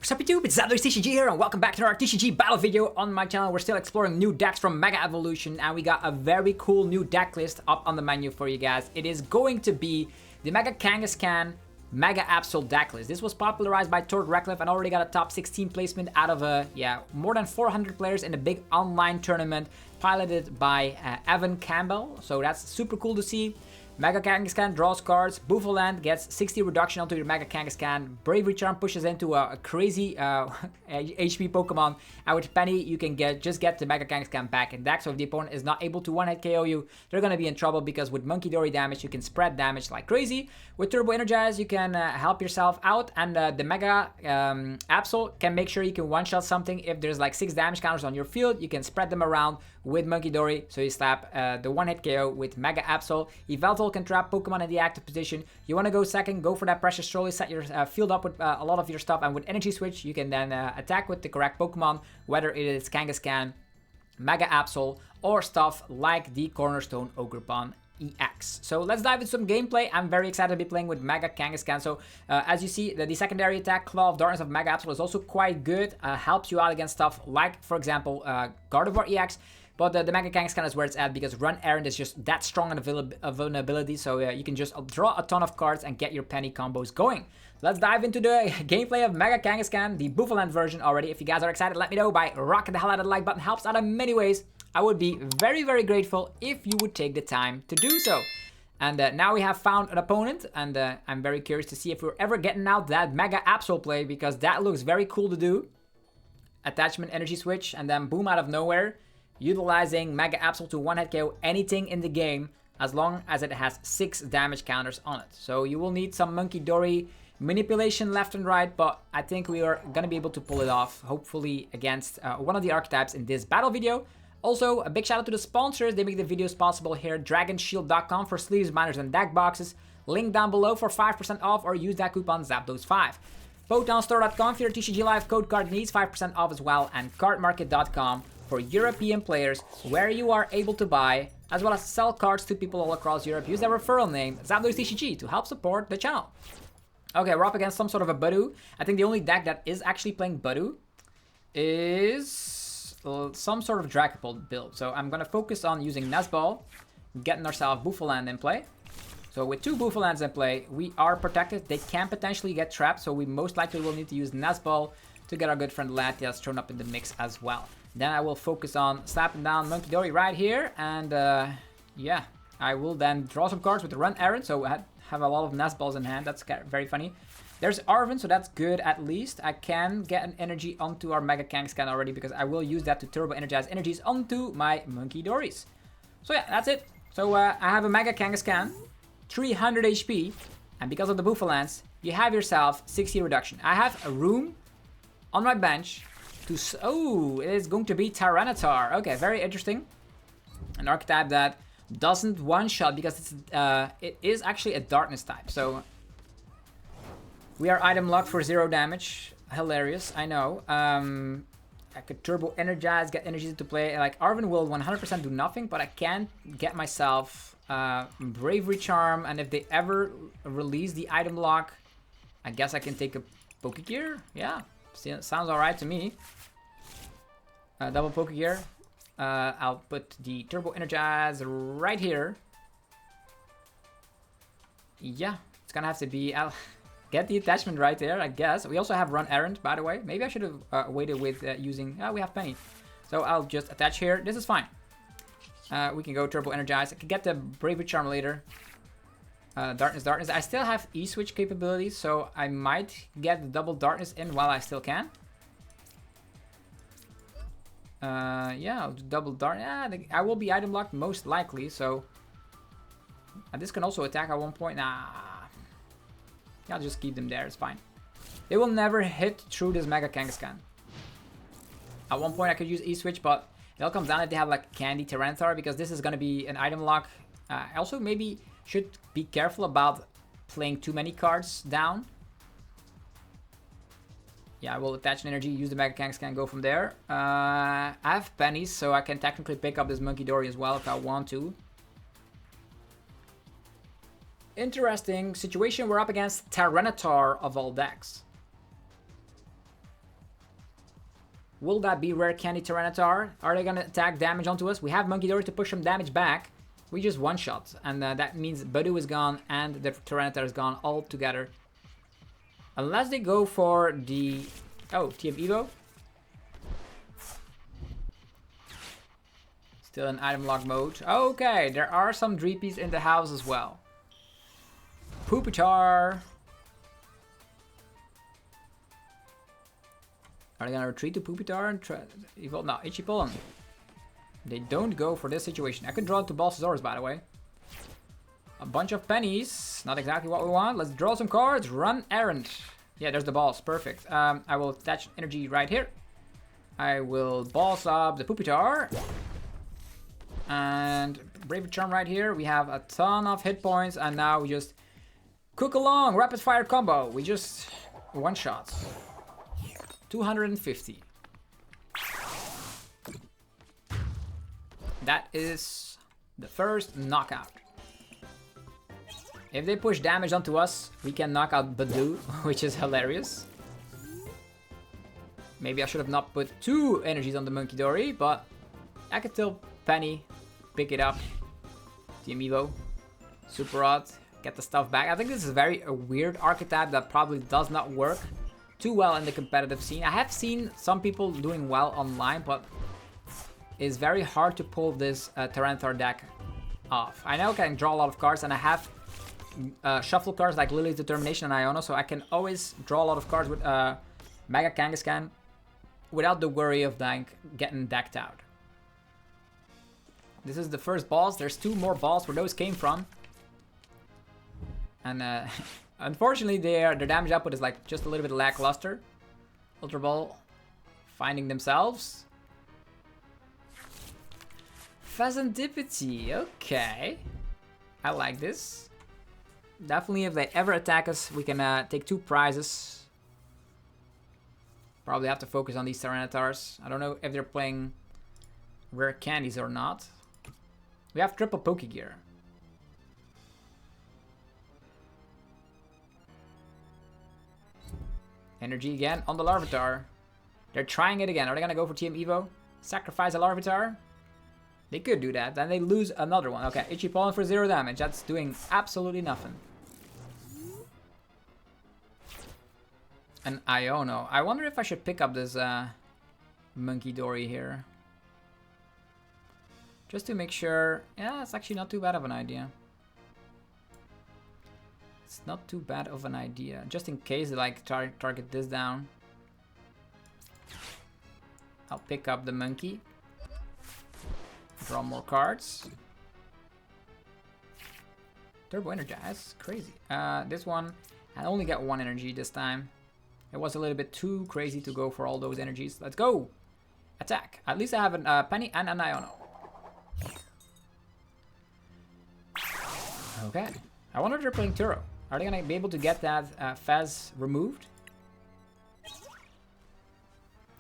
What's up YouTube, it's Decklist TCG here and welcome back to our TCG battle video on my channel. We're still exploring new decks from Mega Evolution and we got a very cool new deck list up on the menu for you guys. It is going to be the Mega Kangaskhan Mega Absol deck list. This was popularized by Tord Reklev and already got a top 16 placement out of more than 400 players in a big online tournament piloted by Evan Campbell. So that's super cool to see. Mega Kangaskhan draws cards, Bouffalant gets 60 reduction onto your Mega Kangaskhan, Bravery Charm pushes into a crazy HP Pokemon, and with Penny you can just get the Mega Kangaskhan back in deck, so if the opponent is not able to one-hit KO you, they're gonna be in trouble because with Munkidori damage you can spread damage like crazy. With Turbo Energize you can help yourself out, and the Mega Absol can make sure you can one-shot something. If there's like 6 damage counters on your field, you can spread them around with Munkidori, so you slap the one-hit KO with Mega Absol. Yveltal can trap Pokemon in the active position. You want to go second, go for that pressure slowly, set your field up with a lot of your stuff, and with Energy Switch you can then attack with the correct Pokemon, whether it is Kangaskhan, Mega Absol, or stuff like the Cornerstone Ogerpon EX. So let's dive into some gameplay. I'm very excited to be playing with Mega Kangaskhan. So as you see, the secondary attack Claw of Darkness of Mega Absol is also quite good. Helps you out against stuff like, for example, Gardevoir EX. But the Mega Kangaskhan is where it's at because Run Errand is just that strong of vulnerability. So you can just draw a ton of cards and get your penny combos going. Let's dive into the gameplay of Mega Kangaskhan, the Bouffalant version already. If you guys are excited, let me know by rocking the hell out of the like button. Helps out in many ways. I would be very, very grateful if you would take the time to do so. And now we have found an opponent, and I'm very curious to see if we're ever getting out that Mega Absol play, because that looks very cool to do. Attachment, Energy Switch, and then boom, out of nowhere, utilizing Mega Absol to one-hit KO anything in the game as long as it has 6 damage counters on it. So you will need some Munkidori manipulation left and right, but I think we are going to be able to pull it off, hopefully against one of the archetypes in this battle video. Also, a big shout out to the sponsors. They make the videos possible here. Dragonshield.com for sleeves, binders, and deck boxes. Link down below for 5% off, or use that coupon ZAPTHOSE5. PhotonStore.com for your TCG Live code card needs, 5% off as well. And Cardmarket.com for European players, where you are able to buy as well as sell cards to people all across Europe. Use their referral name, ZAPTHOSE to help support the channel. Okay, we're up against some sort of a Budu. I think the only deck that is actually playing Budu is some sort of Dragapult build. So I'm gonna focus on using Nesball, getting ourselves Bouffalant in play. So with 2 Bouffalants in play, we are protected. They can potentially get trapped, so we most likely will need to use Nesball to get our good friend Latias thrown up in the mix as well. Then I will focus on slapping down Munkidori right here, and yeah, I will then draw some cards with the Run Errand, so I have a lot of Nesballs in hand. That's very funny. There's Arven, so that's good at least. I can get an energy onto our Mega Kangaskhan already because I will use that to turbo energize energies onto my Munkidoris. So yeah, that's it. So I have a Mega Kangaskhan, 300 HP, and because of the Bouffalants, you have yourself 60 reduction. I have a room on my bench to... Oh, it is going to be Tyranitar. Okay, very interesting. An archetype that doesn't one-shot because it is actually a darkness type. So we are item locked for 0 damage. Hilarious, I know. I could turbo energize, get energies into play. Like Arven will 100% do nothing, but I can get myself Bravery Charm, and if they ever release the item lock, I guess I can take a Pokegear. Yeah, sounds alright to me. Double Pokegear. I'll put the Turbo Energize right here. Yeah, it's gonna have to be... I'll get the attachment right there, I guess. We also have Run Errand, by the way. Maybe I should have waited with using... we have Penny. So I'll just attach here. This is fine. We can go Turbo Energize. I can get the Bravery Charm later. Darkness. I still have E-Switch capabilities, so I might get the double Darkness in while I still can. Yeah, I'll do double Darkness. Yeah, I will be item locked most likely, so... this can also attack at one point. Nah. Yeah, I'll just keep them there, it's fine. They will never hit through this Mega Kangaskhan. At one point I could use E-Switch, but it all comes down if they have like Candy Tyranitar, because this is going to be an item lock. I also maybe should be careful about playing too many cards down. Yeah, I will attach an energy, use the Mega Kangaskhan, go from there. I have pennies, so I can technically pick up this Munkidori as well if I want to. Interesting situation. We're up against Tyranitar of all decks. Will that be Rare Candy Tyranitar? Are they gonna attack damage onto us? We have Munkidori to push some damage back. We just one-shot, and that means Budu is gone and the Tyranitar is gone all together. Unless they go for the... Oh, TM Evo. Still in item lock mode. Okay, there are some Dreepies in the house as well. Pupitar. Are they gonna retreat to Pupitar and try evolve? No, Ichipolon. They don't go for this situation. I can draw to Balsasaurus, by the way. A bunch of pennies. Not exactly what we want. Let's draw some cards. Run errand. Yeah, there's the balls. Perfect. I will attach energy right here. I will balls up the Pupitar. And Bravery Charm right here. We have a ton of hit points. And now we just cook along. Rapid fire combo. We just one shot. 250. That is the first knockout. If they push damage onto us, we can knock out Budu, which is hilarious. Maybe I should have not put 2 energies on the Munkidori, but I could still penny, pick it up. Team Evo, Super Rod, get the stuff back. I think this is a weird archetype that probably does not work too well in the competitive scene. I have seen some people doing well online, but it's very hard to pull this Tyranitar deck off. I know I can draw a lot of cards, and I have shuffle cards like Lily's Determination and Iono, so I can always draw a lot of cards with Mega Kangaskhan without the worry of getting decked out. This is the first boss. There's 2 more balls where those came from. And unfortunately their damage output is like just a little bit lackluster. Ultra Ball finding themselves. Pheasantipity, okay. I like this. Definitely if they ever attack us, we can take 2 prizes. Probably have to focus on these Tyranitars. I don't know if they're playing rare candies or not. We have triple Pokegear. Energy again on the Larvitar. They're trying it again. Are they gonna go for TM Evo? Sacrifice a Larvitar? They could do that. Then they lose another one. Okay, Ichipolon for 0 damage. That's doing absolutely nothing. An Iono. I wonder if I should pick up this Munkidori here. Just to make sure. Yeah, it's actually not too bad of an idea. It's not too bad of an idea. Just in case they like target this down. I'll pick up the monkey. Draw more cards. Turbo Energize. Crazy. This one, I only get 1 energy this time. It was a little bit too crazy to go for all those energies. Let's go! Attack. At least I have a Penny and an Iono. Okay. I wonder if they're playing Turo. Are they gonna be able to get that Fez removed?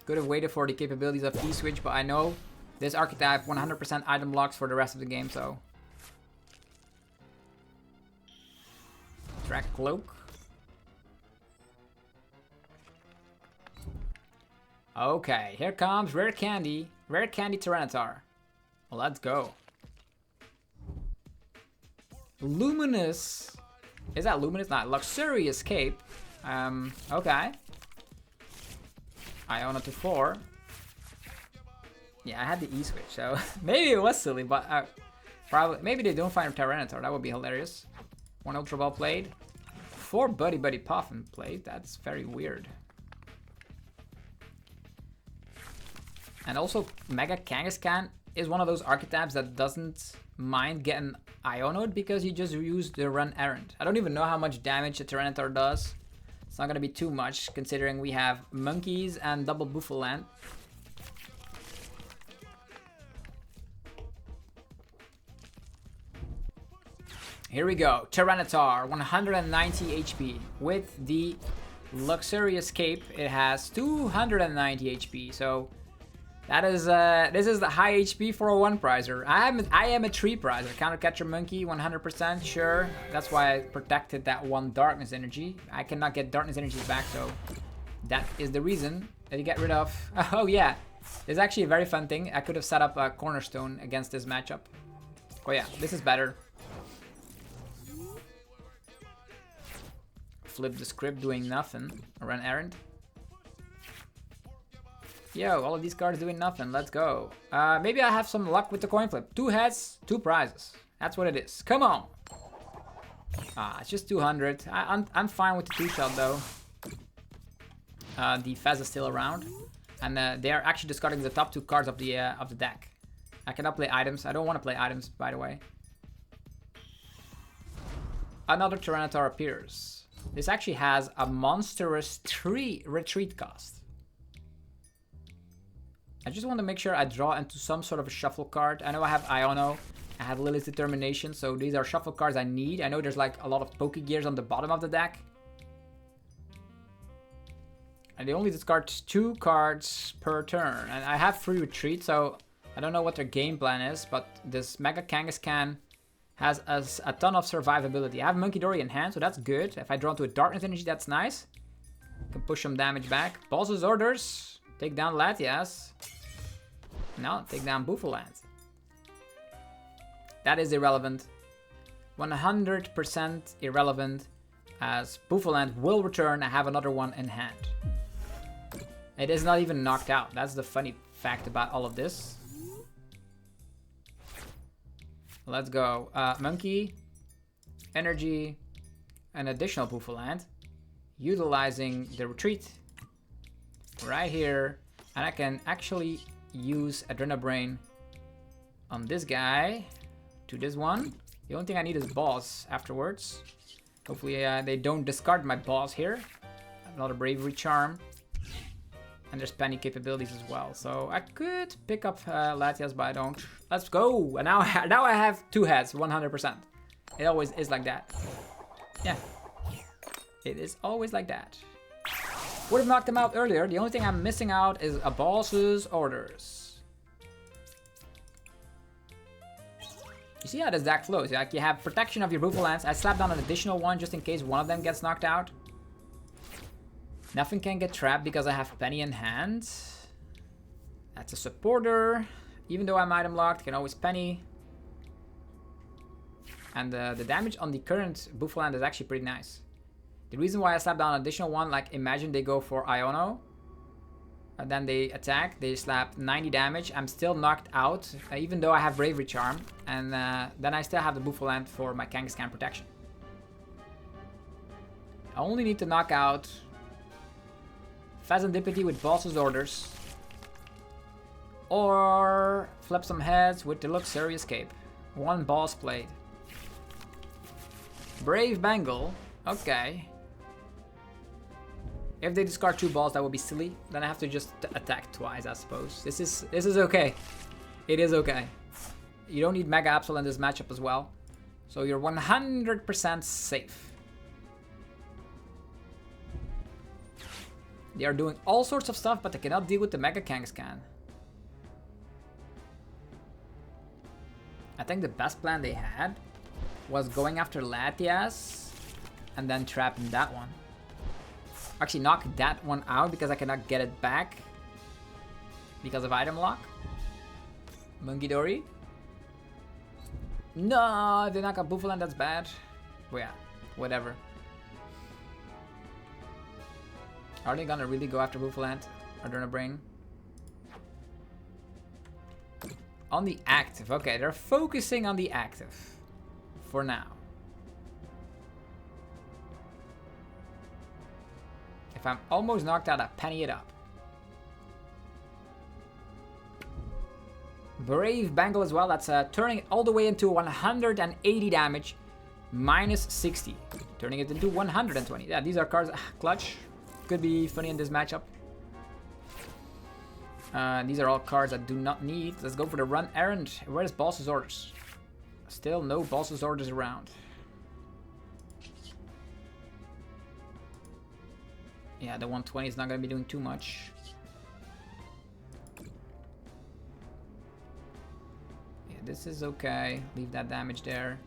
Could have waited for the capabilities of E-Switch, but I know this archetype 100% item locks for the rest of the game, so. Track Cloak. Okay, here comes Rare Candy. Rare Candy Tyranitar. Well, let's go. Luminous. Is that Luminous? Not Luxurious Cape. Okay. Iono to 4. Yeah, I had the E-Switch, so maybe it was silly, but probably maybe they don't find a Tyranitar. That would be hilarious. 1 Ultra Ball played. 4 Buddy Buddy Puffin played. That's very weird. And also, Mega Kangaskhan is one of those archetypes that doesn't mind getting Iono'd because you just use the run errand. I don't even know how much damage a Tyranitar does. It's not gonna be too much considering we have monkeys and double Bouffalant. Here we go. Tyranitar, 190 HP. With the Luxurious Cape, it has 290 HP. So that is this is the high HP for a 1 prizer. I am a 3 prizer. Counter Catcher Monkey, 100% sure. That's why I protected that 1 Darkness Energy. I cannot get Darkness Energies back, so that is the reason. Did he get rid of... Oh yeah, this is actually a very fun thing. I could have set up a Cornerstone against this matchup. Oh yeah, this is better. Flip the script doing nothing. Or run errand. Yo, all of these cards doing nothing. Let's go. Maybe I have some luck with the coin flip. 2 heads, 2 prizes. That's what it is. Come on. It's just 200. I'm fine with the 2-shot though. The Fez is still around. And they are actually discarding the top 2 cards of the deck. I cannot play items. I don't want to play items, by the way. Another Tyranitar appears. This actually has a monstrous 3 retreat cost. I just want to make sure I draw into some sort of a shuffle card. I know I have Iono. I have Lily's Determination, so these are shuffle cards I need. I know there's like a lot of Pokegears on the bottom of the deck. And they only discard 2 cards per turn. And I have 3 retreat, so I don't know what their game plan is. But this Mega Kangaskhan has a ton of survivability. I have Munkidori in hand, so that's good. If I draw into a Darkness Energy, that's nice. I can push some damage back. Boss's Orders. Take down Latias. No, take down Bouffalant. That is irrelevant. 100% irrelevant, as Bouffalant will return. I have another one in hand. It is not even knocked out. That's the funny fact about all of this. Let's go. Monkey, Energy, an additional Bouffalant. Utilizing the retreat right here. And I can actually use Adrena Brain on this guy to this one. The only thing I need is boss afterwards. Hopefully they don't discard my boss here. Another Bravery Charm. And there's Penny capabilities as well. So I could pick up Latias, but I don't. Let's go! And now I have 2 heads, 100%. It always is like that. Yeah. It is always like that. Would have knocked him out earlier. The only thing I'm missing out is a boss's orders. You see how this deck flows? Like you have protection of your Bouffalants. I slapped down an additional one just in case one of them gets knocked out. Nothing can get trapped because I have Penny in hand. That's a supporter. Even though I'm item locked, I can always Penny. And the damage on the current Bouffalant is actually pretty nice. The reason why I slapped down an additional one, like imagine they go for Iono. And then they attack, they slap 90 damage. I'm still knocked out, even though I have Bravery Charm. And then I still have the Bouffalant for my Kangaskhan protection. I only need to knock out Phasandipity with Boss's Orders. Or flip some heads with the Luxury Escape. 1 boss played. Brave Bengal. Okay. If they discard 2 balls, that would be silly. Then I have to just attack twice, I suppose. This is okay. It is okay. You don't need Mega Absol in this matchup as well. So you're 100% safe. They are doing all sorts of stuff, but they cannot deal with the Mega Kangaskhan. I think the best plan they had was going after Latias and then trapping that one. Actually knock that one out because I cannot get it back because of item lock. Munkidori. No, they knock out Bouffalant, that's bad. Well, yeah, whatever. Are they gonna really go after Bouffalant? Adrena Brain? On the active. Okay, they're focusing on the active. For now. If I'm almost knocked out, I penny it up. Brave Bengal as well. That's turning it all the way into 180 damage. Minus 60. Turning it into 120. Yeah, these are cards. Clutch. Could be funny in this matchup. These are all cards I do not need. Let's go for the run errand. Where's Boss's Orders? Still no Boss's Orders around. Yeah, the 120 is not going to be doing too much. Yeah, this is okay. Leave that damage there.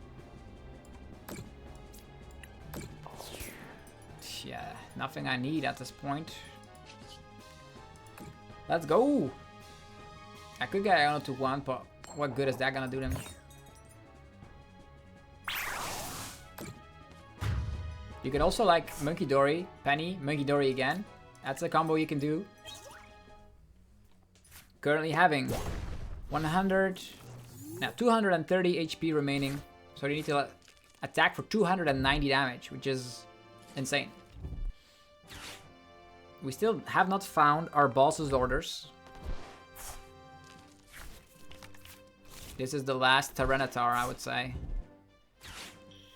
Yeah, nothing I need at this point. Let's go. I could get Iono to 1, but what good is that gonna do them? You could also like Munkidori, Penny, Munkidori again. That's a combo you can do. Currently having 230 HP remaining. So you need to attack for 290 damage, which is insane. We still have not found our boss's orders. This is the last Tyranitar, I would say.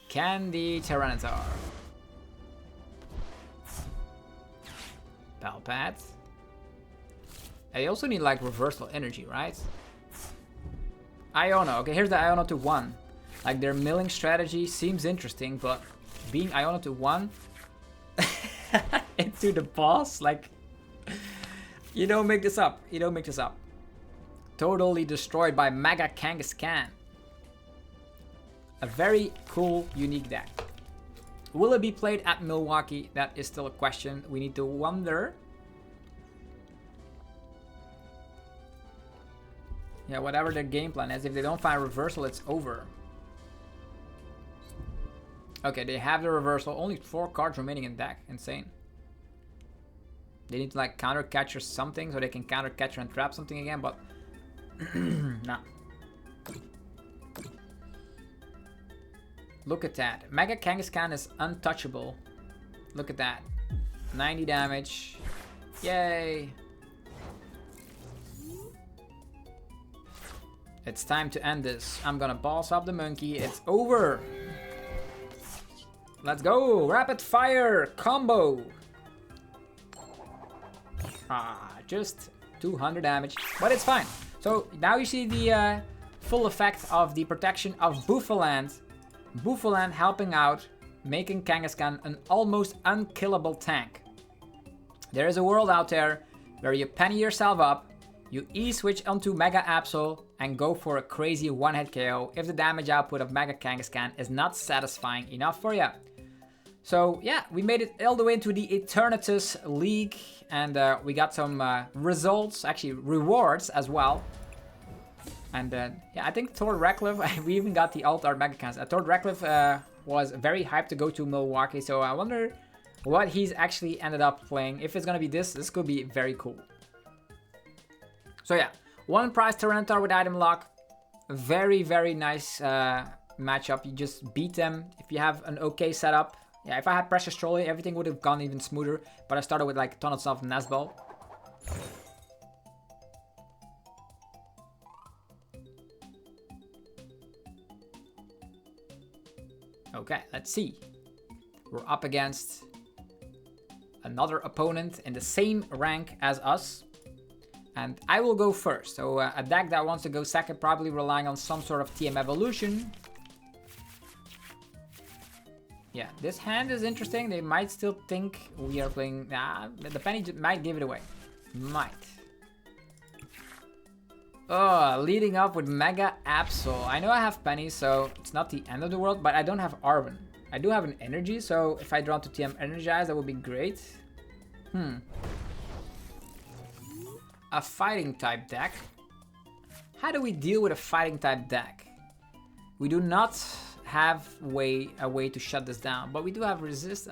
Candy Tyranitar. Palpat. I also need like reversal energy, right? Iono. Okay, here's the Iono to 1. Like their milling strategy seems interesting, but being Iono to 1 into the boss, like you don't make this up. You don't make this up. Totally destroyed by Mega Kangaskhan. A very cool, unique deck. Will it be played at Milwaukee? That is still a question. We need to wonder. Yeah, whatever their game plan is. If they don't find reversal, it's over. Okay, they have the reversal. Only 4 cards remaining in deck. Insane. They need to like counter catch or something so they can counter catch and trap something again, but nah. Look at that. Mega Kangaskhan is untouchable. Look at that. 90 damage. Yay. It's time to end this. I'm gonna boss up the monkey. It's over. Let's go. Rapid fire combo. Just 200 damage, but it's fine. So now you see the full effect of the protection of Bouffalant. Bouffalant helping out, making Kangaskhan an almost unkillable tank. There is a world out there where you penny yourself up, you E-switch onto Mega Absol and go for a crazy one-hit KO if the damage output of Mega Kangaskhan is not satisfying enough for you. So yeah, we made it all the way into the Eternatus League, and we got some results, actually rewards as well. And yeah, I think Tord Reklev, we even got the alt art Mega Kangaskhan. Tord Reklev was very hyped to go to Milwaukee, so I wonder what he's actually ended up playing. If it's gonna be this could be very cool. So yeah, 1 prize Tyranitar with item lock. Very, very nice matchup. You just beat them if you have an okay setup. Yeah, if I had Precious Trolley, everything would have gone even smoother. But I started with like a ton of stuff in Nesball. Okay, let's see. We're up against another opponent in the same rank as us. And I will go first. So a deck that wants to go second, probably relying on some sort of TM evolution. Yeah, this hand is interesting. They might still think we are playing... Nah, the penny might give it away. Might. Oh, leading up with Mega Absol. I know I have pennies, so it's not the end of the world, but I don't have Arbon. I do have an energy, so if I draw to TM Energize, that would be great. A fighting type deck. How do we deal with a fighting type deck? We do not have a way to shut this down, but we do have resist.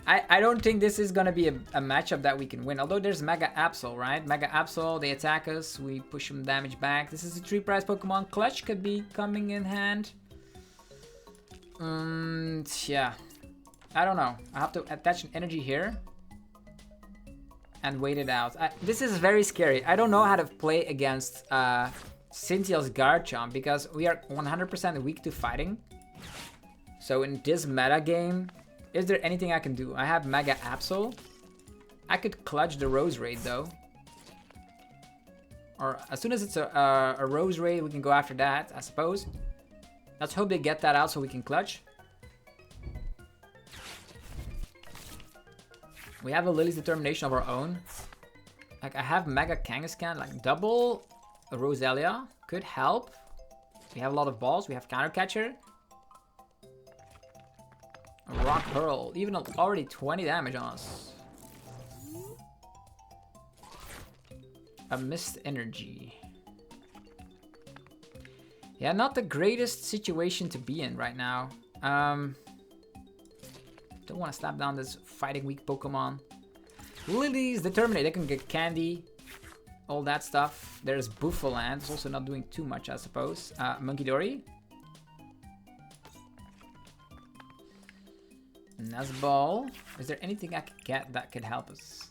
I don't think this is gonna be a matchup that we can win, although there's Mega Absol, right? Mega Absol, they attack us, we push some damage back. This is a 3 prize Pokemon. Clutch could be coming in hand. Yeah, I don't know. I have to attach an energy here and wait it out. This is very scary. I don't know how to play against Cynthia's Garchomp because we are 100% weak to fighting. So in this meta game, is there anything I can do? I have Mega Absol. I could clutch the Rose Raid though. Or as soon as it's a Rose Raid, we can go after that, I suppose. Let's hope they get that out so we can clutch. We have a Lily's Determination of our own. Like I have Mega Kangaskhan, like double Roselia could help. We have a lot of balls. We have Counter Catcher. Rock Hurl, even already 20 damage on us. A mist energy. Yeah, not the greatest situation to be in right now. Don't want to slap down this fighting weak Pokemon. Lilies, Determinate, they can get candy. All that stuff. There's Bouffalant, it's also not doing too much, I suppose. Munkidori. Nazball. Is there anything I could get that could help us?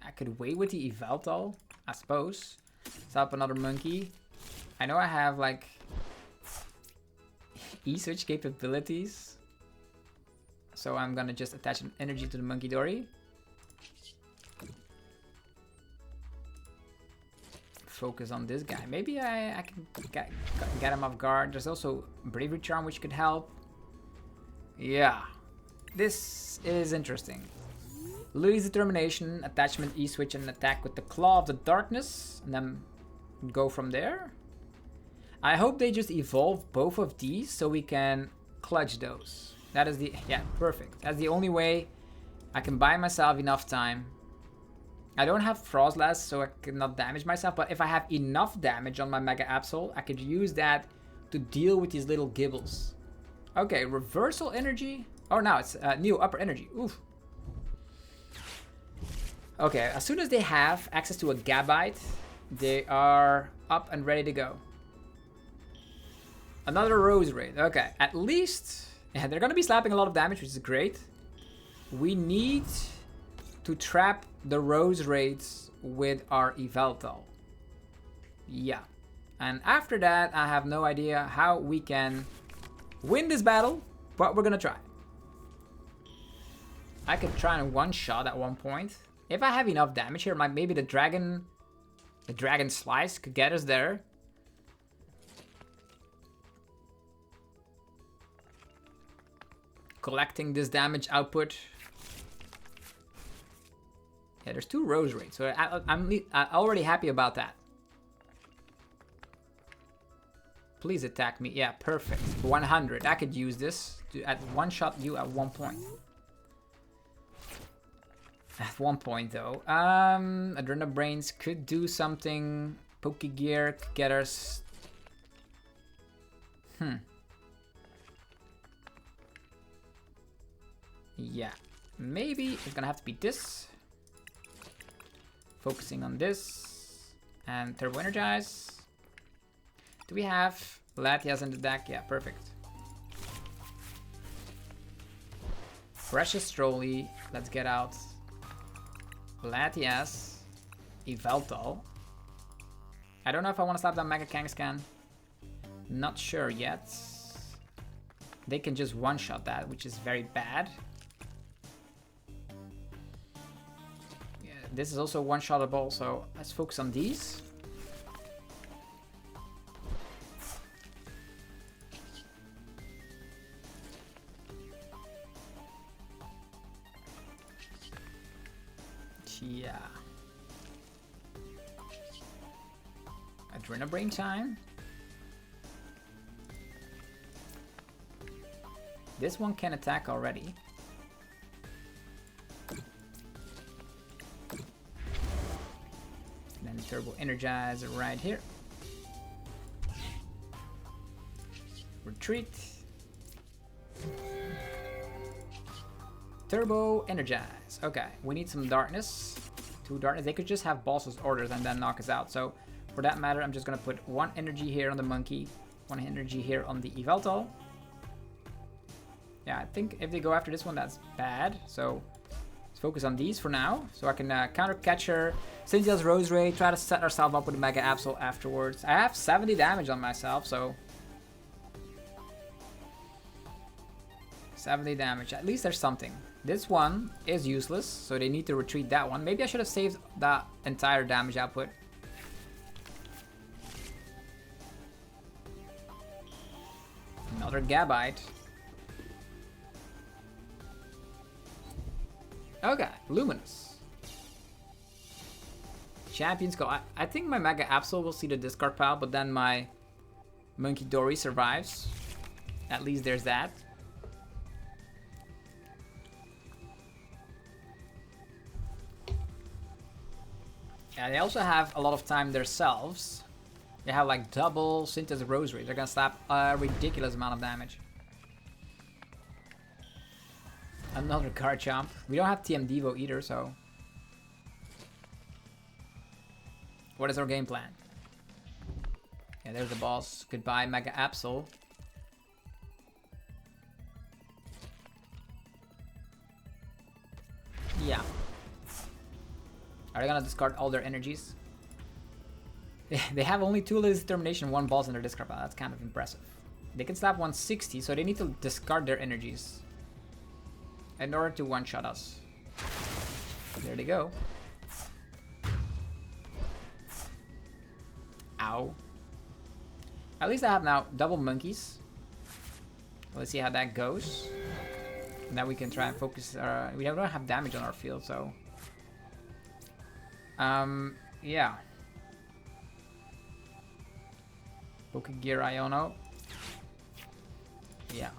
I could wait with the Yveltal, I suppose. Set up another monkey. I know I have like E-switch capabilities. So I'm gonna just attach an energy to the Munkidori. Focus on this guy. Maybe I can get him off guard. There's also Bravery Charm, which could help. Yeah. This is interesting. Lose Determination, attachment, E-switch, and attack with the Claw of the Darkness. And then go from there. I hope they just evolve both of these so we can clutch those. That is the... Yeah, perfect. That's the only way I can buy myself enough time. I don't have Frostlass, so I cannot damage myself. But if I have enough damage on my Mega Absol, I could use that to deal with these little gibbles. Okay, Reversal Energy. Oh, now it's new Upper Energy. Oof. Okay, as soon as they have access to a Gabite, they are up and ready to go. Another Rose Raid. Okay, at least... Yeah, they're going to be slapping a lot of damage, which is great. We need to trap the Rose Raids with our Yveltal. Yeah. And after that, I have no idea how we can win this battle, but we're going to try. I could try and one-shot at one point. If I have enough damage here, maybe the Dragon Slice could get us there. Collecting this damage output. Yeah, there's 2 Rose Raids, so I'm already happy about that. Please attack me. Yeah, perfect. 100. I could use this to one-shot you at one point. At one point, though. Adrena Brains could do something. Pokegear could get us... Yeah. Maybe it's gonna have to be this. Focusing on this. And Turbo Energize. Do we have Latias in the deck? Yeah, perfect. Precious Trolley. Let's get out Latias. Yveltal. I don't know if I want to slap down Mega Kangaskhan. Not sure yet. They can just one-shot that, which is very bad. Yeah, this is also one-shottable, so let's focus on these. Yeah. Adrena Brain time. This one can attack already. And then Turbo Energize right here. Retreat. Turbo Energize. Okay, we need some darkness. 2 darkness. They could just have Boss's orders and then knock us out. So for that matter, I'm just gonna put 1 energy here on the monkey, 1 energy here on the Yveltal. Yeah, I think if they go after this one, that's bad. So let's focus on these for now. So I can counter catcher Cynthia's Rose Ray, try to set ourselves up with a Mega Absol afterwards. I have 70 damage on myself, so 70 damage. At least there's something. This one is useless, so they need to retreat that one. Maybe I should have saved that entire damage output. Another Gabite. Okay, Luminous. Champion's Call. I think my Mega Absol will see the discard pile, but then my Munkidori survives. At least there's that. Yeah, they also have a lot of time themselves. They have like double Cynthia's Rosary. They're gonna slap a ridiculous amount of damage. Another Garchomp. We don't have TM Devo either, so... What is our game plan? Yeah, there's the boss. Goodbye, Mega Absol. Yeah. Are they gonna discard all their energies? They have only 2 Lily's Determination, 1 balls in their discard pile. That's kind of impressive. They can slap 160, so they need to discard their energies in order to one-shot us. There they go. Ow. At least I have now double monkeys. Let's see how that goes. Now we can try and focus. We don't have damage on our field, so... yeah. Pokegear Iono. Yeah.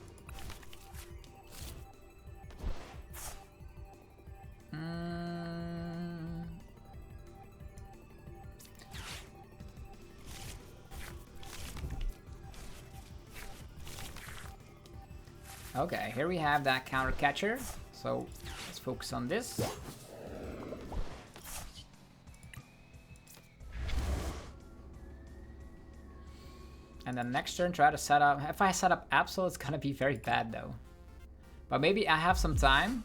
Okay, here we have that counter catcher. So let's focus on this. And then next turn, try to set up. If I set up Absol, it's gonna be very bad though. But maybe I have some time.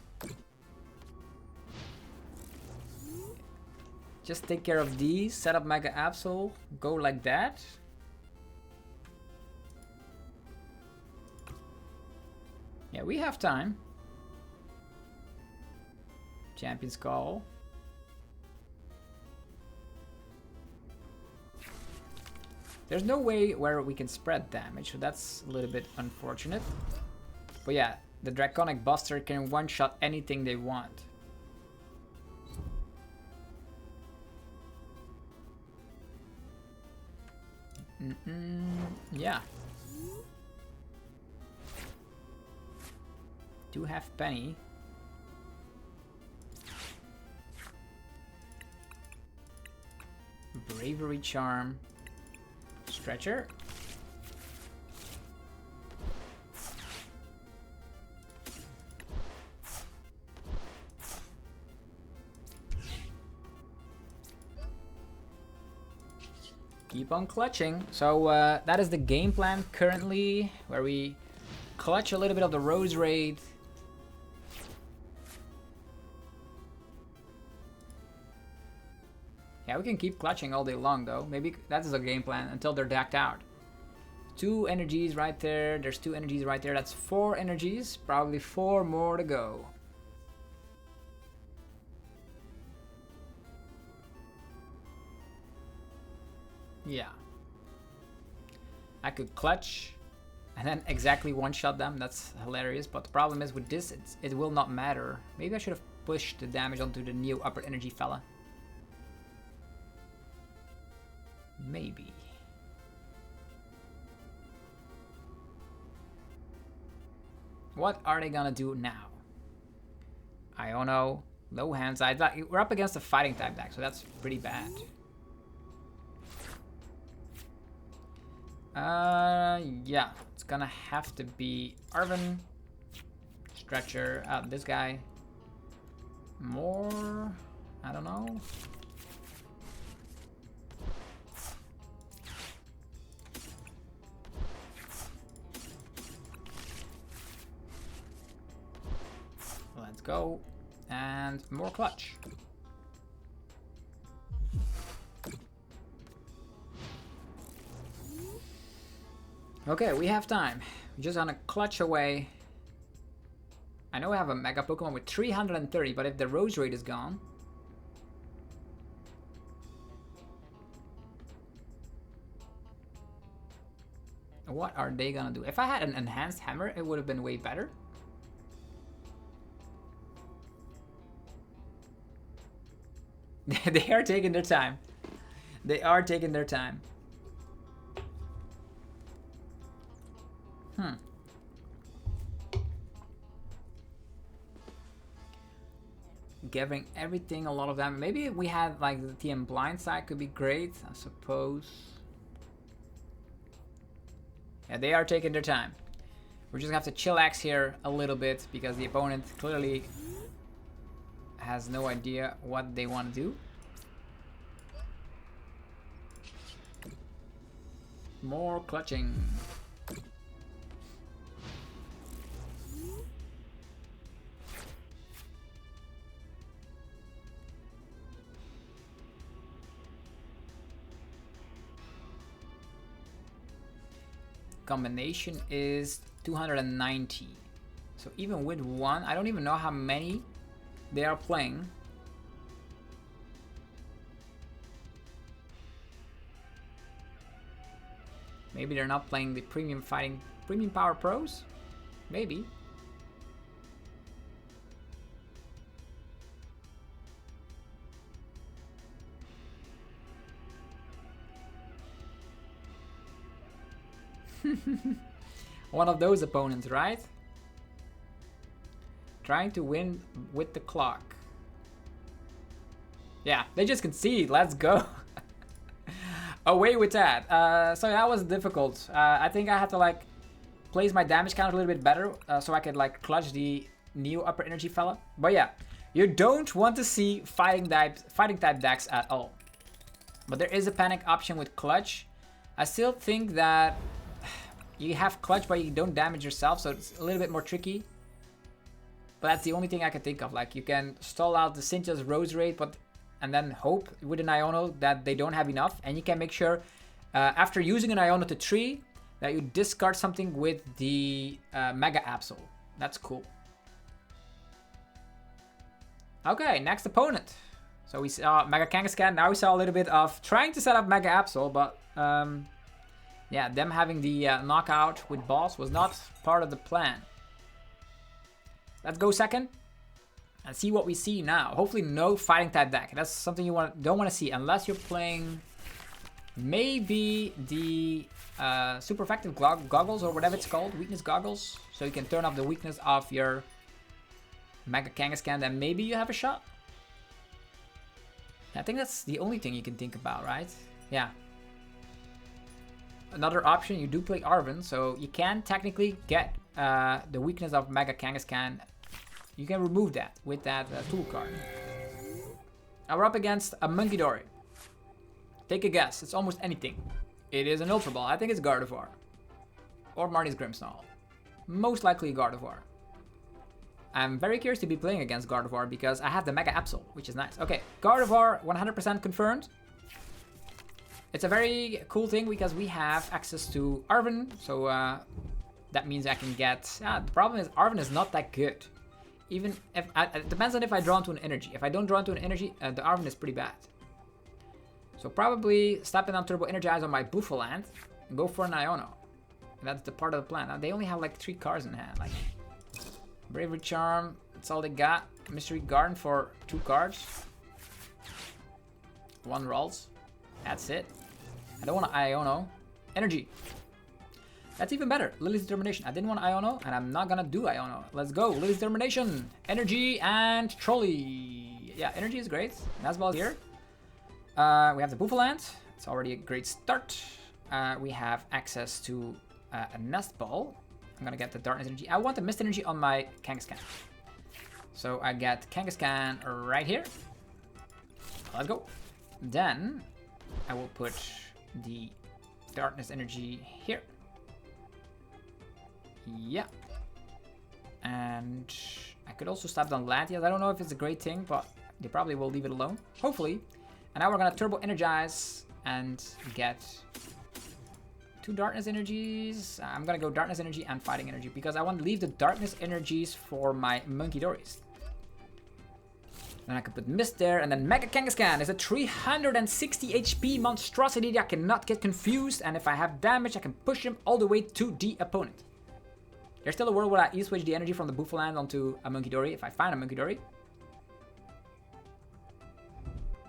Just take care of these, set up Mega Absol, go like that. Yeah, we have time. Champion's Call. There's no way where we can spread damage, so that's a little bit unfortunate. But yeah, the Draconic Buster can one-shot anything they want. Yeah. Do have Penny. Bravery Charm. Stretcher. Keep on clutching. So that is the game plan currently, where we clutch a little bit of the Rose Raid. Yeah, we can keep clutching all day long though. Maybe that is the game plan until they're decked out. 2 energies right there. There's 2 energies right there. That's 4 energies. Probably 4 more to go. Yeah. I could clutch and then exactly one-shot them. That's hilarious. But the problem is with this, it will not matter. Maybe I should have pushed the damage onto the Neo Upper Energy fella. Maybe. What are they gonna do now? Iono, low hand side. We're up against a fighting type deck, so that's pretty bad. Yeah, it's gonna have to be Arven, Stretcher, this guy. More, I don't know. Let's go. And more clutch. Okay, we have time. We're just gonna clutch away. I know I have a Mega Pokemon with 330, but if the Rose Raid is gone... What are they gonna do? If I had an Enhanced Hammer, it would have been way better. They are taking their time. They are taking their time. giving everything a lot of damage. Maybe we had like the TM blind side could be great, I suppose. Yeah, they are taking their time. We're just gonna have to chillax here a little bit because the opponent clearly has no idea what they want to do. More clutching. Combination is 290. So even with one, I don't even know how many they are playing. Maybe they're not playing the premium power pros? Maybe. One of those opponents, right? Trying to win with the clock. Yeah, they just concede. Let's go. Away with that. So that was difficult. I think I had to like place my damage count a little bit better so I could like clutch the new upper energy fella. But yeah, you don't want to see fighting type decks at all. But there is a panic option with clutch. I still think that you have clutch but you don't damage yourself, so it's a little bit more tricky. But that's the only thing I can think of. Like you can stall out the Cynthia's Rose Raid, and then hope with an Iono that they don't have enough. And you can make sure after using an Iono to 3 that you discard something with the Mega Absol. That's cool. Okay, next opponent. So we saw Mega Kangaskhan. Now we saw a little bit of trying to set up Mega Absol, but yeah, them having the knockout with boss was not part of the plan. Let's go second and see what we see now. Hopefully no fighting type deck. That's something you don't want to see unless you're playing maybe the super effective goggles or whatever it's called, weakness goggles. So you can turn off the weakness of your Mega Kangaskhan, then maybe you have a shot. I think that's the only thing you can think about, right? Yeah. Another option, you do play Arven, so you can technically get the weakness of Mega Kangaskhan. You can remove that with that tool card. Now we're up against a Munkidori. Take a guess, it's almost anything. It is an Ultra Ball, I think it's Gardevoir. Or Marnie's Grimmsnarl. Most likely Gardevoir. I'm very curious to be playing against Gardevoir because I have the Mega Absol, which is nice. Okay, Gardevoir 100% confirmed. It's a very cool thing because we have access to Arven, so that means I can get... the problem is Arven is not that good. Even if... it depends on if I draw into an energy. If I don't draw into an energy, the Arven is pretty bad. So probably step in on Turbo Energize on my Bouffalant and go for an Iono. And that's the part of the plan. Now, they only have like 3 cards in hand. Like Bravery Charm, that's all they got. Mystery Garden for 2 cards. 1 rolls. That's it. I don't want an Iono. Energy. That's even better. Lily's Determination. I didn't want Iono, and I'm not gonna do Iono. Let's go. Lily's Determination. Energy and Trolley. Yeah, energy is great. Nazball is here. We have the Bouffalant. It's already a great start. We have access to a Nest Ball. I'm gonna get the Darkness Energy. I want the Mist Energy on my Kangaskhan. So I get Kangaskhan right here. Let's go. Then I will put the Darkness Energy here. Yeah. And I could also stop down Latias. I don't know if it's a great thing, but they probably will leave it alone. Hopefully. And now we're gonna Turbo Energize and get 2 Darkness Energies. I'm gonna go Darkness Energy and Fighting Energy because I want to leave the Darkness Energies for my Munkidoris. Then I can put Mist there, and then Mega Kangaskhan is a 360 HP monstrosity that cannot get confused, and if I have damage, I can push him all the way to the opponent. There's still a world where I E-switch the energy from the Bouffalant onto a Munkidori if I find a Munkidori.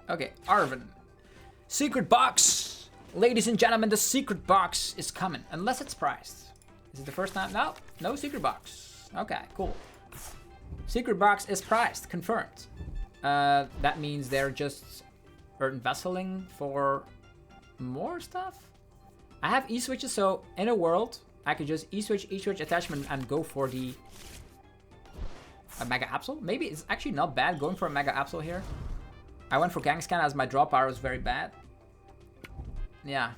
Okay, Arven. Secret box! Ladies and gentlemen, the secret box is coming, unless it's priced. Is it the first time? No, no secret box. Okay, cool. Secret box is priced, confirmed. that means they're just Earth Vesseling for more stuff. I have E-switches, so in a world, I could just E-switch, E-switch attachment and go for the Mega Absol. Maybe it's actually not bad going for a Mega Absol here. I went for Kangaskhan as my draw power was very bad. Yeah.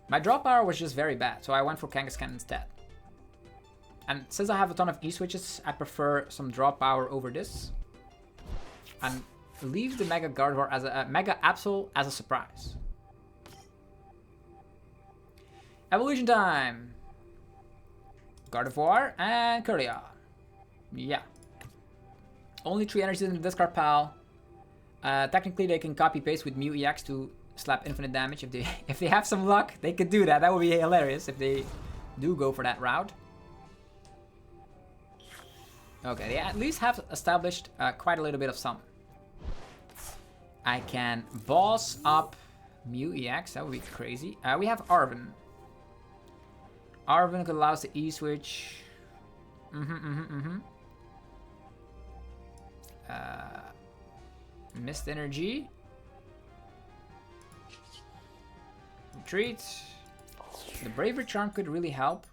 My draw power was just very bad, so I went for Kangaskhan instead. And since I have a ton of E-switches, I prefer some draw power over this. And leave the Mega Gardevoir as a Mega Absol as a surprise. Evolution time! Gardevoir and Courier. Yeah. Only 3 energies in the discard pile. Technically, they can copy paste with Mew EX to slap infinite damage. If they have some luck, they could do that. That would be hilarious if they do go for that route. Okay, they at least have established quite a little bit of some. I can boss up Mew EX. That would be crazy. We have Arven. Arven could allow us to E-switch. Mist Energy. Retreat. The Bravery Charm could really help.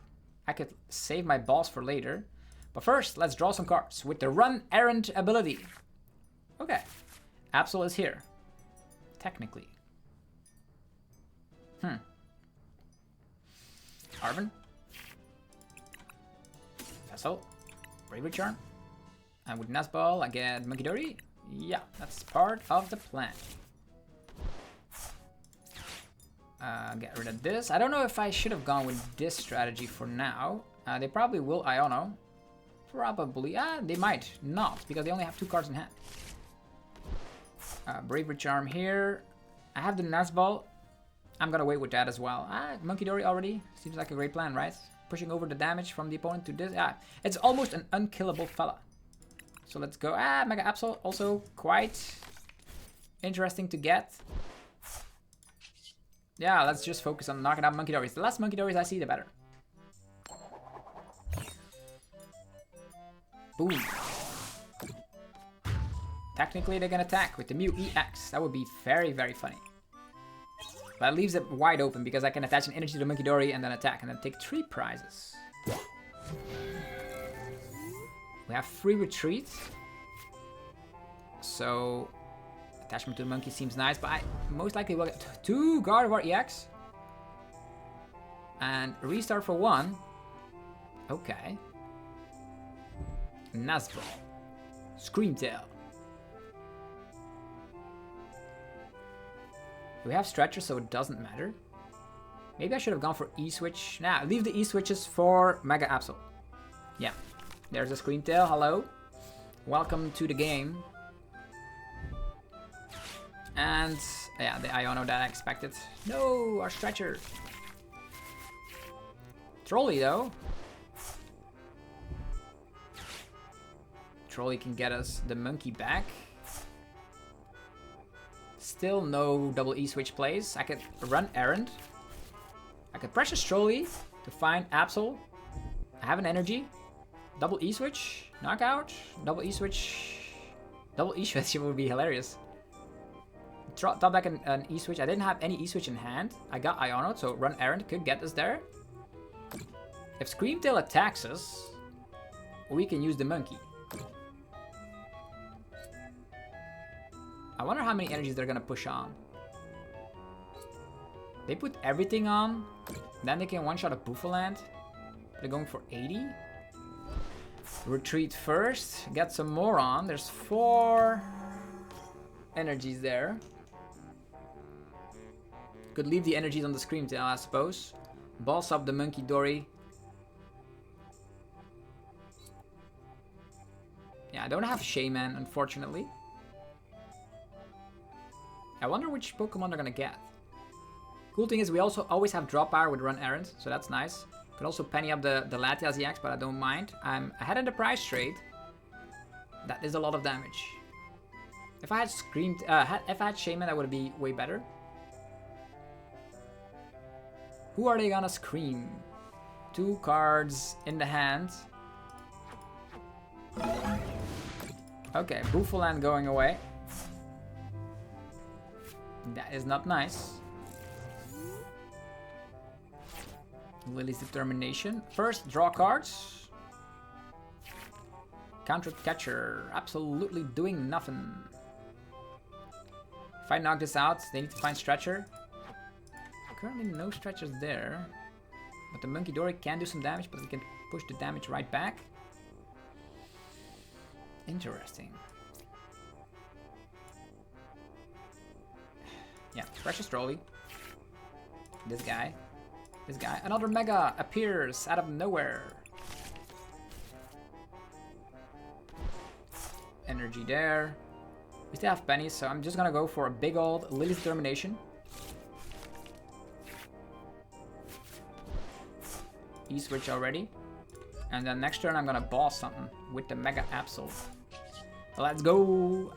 I could save my boss for later. But first, let's draw some cards with the Run Errand ability. Okay. Absol is here. Technically. Arven. Vessel. Bravery Charm. And with Nazball, I get Munkidori. Yeah, that's part of the plan. Get rid of this. I don't know if I should have gone with this strategy for now. They probably will Iono. Probably. They might not, because they only have 2 cards in hand. Bravery Charm here. I have the Nazball. I'm gonna wait with that as well. Munkidori already. Seems like a great plan, right? Pushing over the damage from the opponent to this. It's almost an unkillable fella. So let's go. Mega Absol also quite interesting to get. Yeah, let's just focus on knocking out Munkidoris. The less Munkidoris I see, the better. Boom. Technically, they can attack with the Mew EX. That would be very, very funny. But it leaves it wide open because I can attach an energy to the Munkidori and then attack and then take 3 prizes. We have free retreat. So attachment to the monkey seems nice, but I most likely will get 2 Gardevoir EX. And restart for 1. Okay. Nazball. Screamtail. We have Stretcher, so it doesn't matter. Maybe I should have gone for E-switch. Nah, leave the E-switches for Mega Absol. Yeah. There's a Screamtail. Hello. Welcome to the game. And yeah, the Iono that I expected. No, our Stretcher. Trolley though. Trolley can get us the monkey back. Still no double E-switch plays. I could run errand. I could pressure Trolley to find Absol. I have an energy. Double E-switch. Knockout. Double E-switch. Double E-switch would be hilarious. Top deck an E-switch. I didn't have any E-switch in hand. I got Iono, so run errand could get us there. If Screamtail attacks us, we can use the monkey. I wonder how many energies they're gonna push on. They put everything on, then they can one-shot a Bouffalant. They're going for 80. Retreat first, get some more on. There's 4 energies there. Could leave the energies on the Screamtail, I suppose. Boss up the Munkidori. Yeah, I don't have Shaman, unfortunately. I wonder which Pokemon they're gonna get. Cool thing is we also always have drop power with Run Errand, so that's nice. Could also penny up the Latias EX, but I don't mind. I'm ahead in the price trade. That is a lot of damage. If I had if I had Shaman, that would be way better. Who are they gonna scream? 2 cards in the hand. Okay, Bouffalant going away. That is not nice. Lily's Determination. First, draw cards. Counter Catcher. Absolutely doing nothing. If I knock this out, they need to find Stretcher. Currently no Stretchers there. But the Munkidori can do some damage, but it can push the damage right back. Interesting. Yeah, Precious Trolley. This guy. This guy. Another Mega appears out of nowhere. Energy there. We still have pennies, so I'm just gonna go for a big old Lily's Determination. E-switch already. And then next turn I'm gonna boss something with the Mega Absol. Let's go!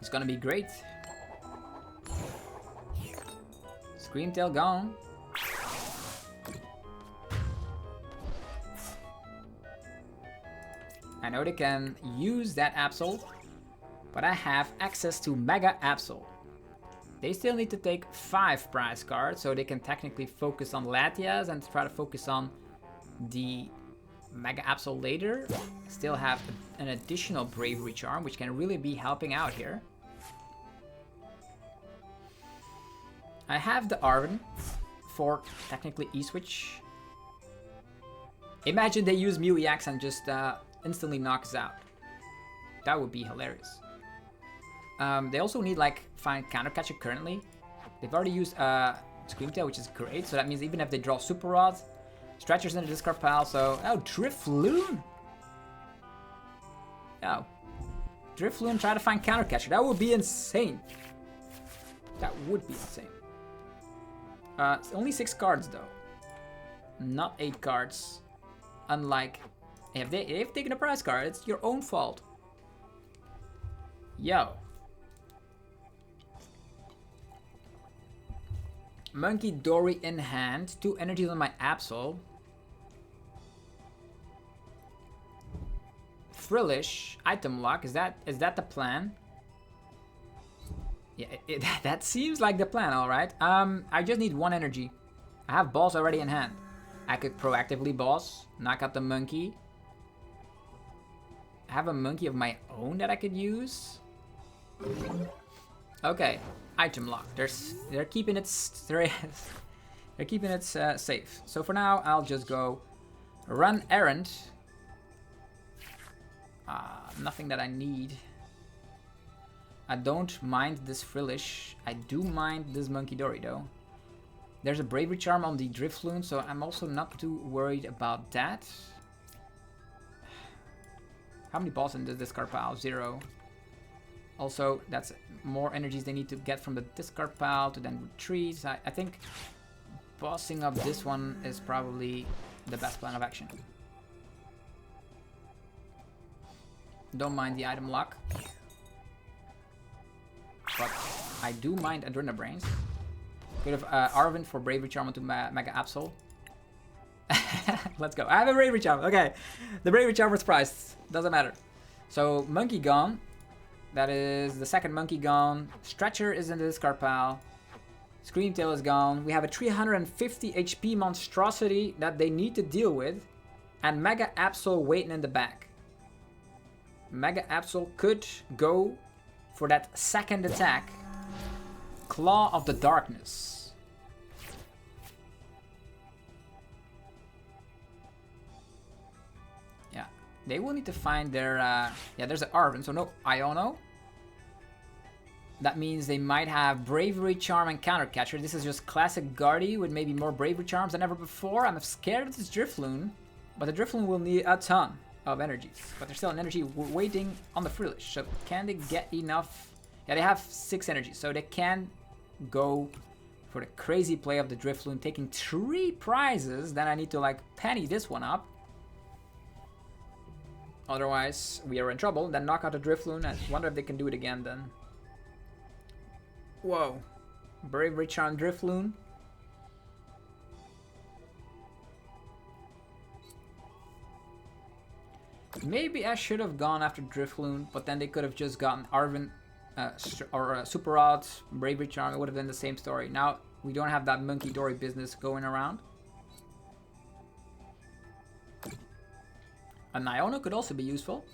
It's gonna be great. Screamtail gone. I know they can use that Absol, but I have access to Mega Absol. They still need to take 5 prize cards, so they can technically focus on Latias and try to focus on the Mega Absol later. Still have an additional Bravery Charm, which can really be helping out here. I have the Arven for technically E-switch. Imagine they use Mew EX and just instantly knocks out. That would be hilarious. They also need like find Counter Catcher currently. They've already used Screamtail, which is great. So that means even if they draw Super Rod, Stretchers in the discard pile. So Drifloon. Oh, Drifloon try to find Counter Catcher. That would be insane. That would be insane. It's only 6 cards though, not 8 cards. Unlike if they've taken a prize card, it's your own fault. Yo. Munkidori in hand, 2 energies on my Absol. Frillish, item lock, is that the plan? Yeah, that seems like the plan, alright. I just need 1 energy. I have balls already in hand. I could proactively boss, knock out the monkey. I have a monkey of my own that I could use. Okay, item lock. They're keeping it they're keeping it safe. So for now, I'll just go run errand. Nothing that I need. I don't mind this Frillish. I do mind this Munkidori though. There's a Bravery Charm on the Drifloon, so I'm also not too worried about that. How many balls in this discard pile? 0. Also, that's more energies they need to get from the discard pile to then retreat. I think bossing up this one is probably the best plan of action. Don't mind the item lock. But I do mind Adrena Brains. Could have Arven for Bravery Charm onto Mega Absol. Let's go. I have a Bravery Charm. Okay. The Bravery Charm was priced. Doesn't matter. So, Monkey gone. That is the second Monkey gone. Stretcher is in the discard pile. Screamtail is gone. We have a 350 HP monstrosity that they need to deal with. And Mega Absol waiting in the back. Mega Absol could go for that second attack. Claw of the Darkness. Yeah, they will need to find their... yeah, there's an Arven, so no Iono. That means they might have Bravery Charm and Counter Catcher. This is just classic Guardy with maybe more Bravery Charms than ever before. I'm scared of this Drifloon, but the Drifloon will need a ton of energies. But there's still an energy waiting on the Frillish. So can they get enough? Yeah, they have 6 energies, so they can go for the crazy play of the Drifloon, taking 3 prizes. Then I need to like penny this one up. Otherwise, we are in trouble. Then knock out the Drifloon. I wonder if they can do it again then. Whoa. Bravery Charm Drifloon. Maybe I should have gone after Drifloon, but then they could have just gotten Arven or Super Rod, Bravery Charm. It would have been the same story. Now we don't have that Munkidori business going around. A Iono could also be useful.